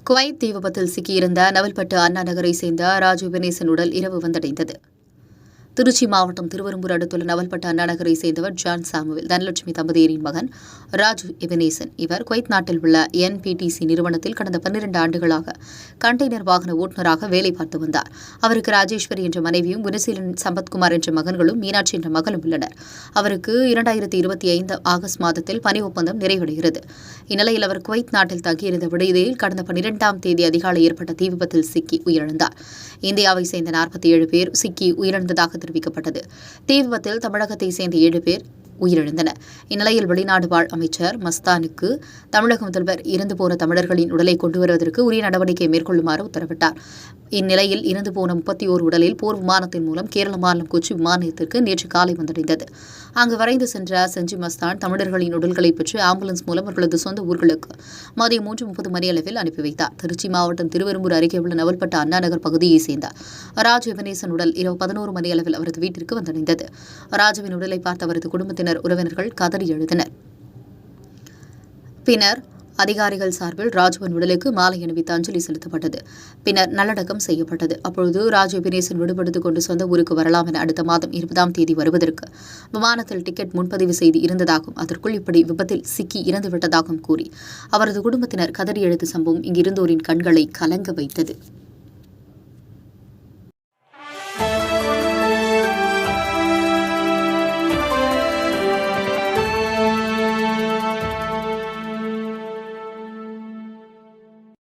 Kuwait தீ விபத்தில் சிக்கியிருந்த நவல்பட்டு அண்ணா நகரை சேர்ந்த ராஜு வினேசன் உடல் இரவு வந்தடைந்தது. திருச்சி மாவட்டம் திருவெரும்பூர் அடுத்துள்ள நவல்பட்டு அண்ணா நகரை சேர்ந்தவர் ஜான் சாமுவேல் தனலட்சுமி தம்பதியரின் மகன் ராஜு எபினேசன். இவர் குவைத் நாட்டில் உள்ள NPTC நிறுவனத்தில் கடந்த 12 ஆண்டுகளாக கண்டெய்னர் வாகன ஓட்டுநராக வேலை பார்த்து வந்தார். அவருக்கு ராஜேஸ்வரி என்ற மனைவியும், குணசீலன் சம்பத்குமார் என்ற மகன்களும், மீனாட்சி என்ற மகளும் உள்ளனர். அவருக்கு 2025 ஆகஸ்ட் மாதத்தில் பணி ஒப்பந்தம் நிறைவடைகிறது. இந்நிலையில் அவர் குவைத் நாட்டில் தங்கியிருந்த விடுதியில் கடந்த 12ஆம் தேதி அதிகாலை ஏற்பட்ட தீ விபத்தில் சிக்கி உயிரிழந்தார். இந்தியாவை சேர்ந்த 47 பேர் சிக்கி உயிரிழந்ததாக தெரிவிக்கப்பட்டது. தீ விபத்தில் தமிழகத்தை சேர்ந்த 7 பேர் உயிரிழந்தனர். இந்நிலையில் வெளிநாடு வாழ் அமைச்சர் மஸ்தானுக்கு தமிழக முதல்வர் இறந்து போன தமிழர்களின் உடலை கொண்டு வருவதற்கு உரிய நடவடிக்கை மேற்கொள்ளுமாறு உத்தரவிட்டார். இந்நிலையில் இறந்து போன 31 உடலில் போர் விமானத்தின் மூலம் கேரள மாநிலம் கொச்சி விமான நிலையத்திற்கு நேற்று காலை வந்தடைந்தது. அங்கு விரைந்து சென்ற செஞ்சி மஸ்தான் தமிழர்களின் உடல்களை பெற்று ஆம்புலன்ஸ் மூலம் அவர்களது சொந்த ஊர்களுக்கு மதியம் 3:30 மணியளவில் அனுப்பி வைத்தார். திருச்சி மாவட்டம் திருவெரும்பூர் அருகே உள்ள நவல்பட்டு அண்ணா நகர் பகுதியை சேர்ந்த ராஜு எபினேசன் உடல் இரவு 11 மணியளவில் அவரது வீட்டிற்கு வந்தடைந்தது. ராஜுவின் உடலை பார்த்த அவரது குடும்பத்தினர், உறவினர்கள் கதறி எழுதினர். பின்னர் அதிகாரிகள் சார்பில் ராஜுவின் உடலுக்கு மாலை அணிவித்து அஞ்சலி செலுத்தப்பட்டது. பின்னர் நல்லடக்கம் செய்யப்பட்டது. அப்பொழுது ராஜு எபினேசன் விடுபடுத்திக் கொண்டு சொந்த ஊருக்கு வரலாம் என அடுத்த மாதம் 20ஆம் தேதி வருவதற்கு விமானத்தில் டிக்கெட் முன்பதிவு செய்து இருந்ததாகவும், அதற்குள் இப்படி விபத்தில் சிக்கி இறந்துவிட்டதாகவும் கூறி அவரது குடும்பத்தினர் கதறி எழுந்த சம்பவம் இங்கிருந்தோரின் கண்களை கலங்க வைத்தது.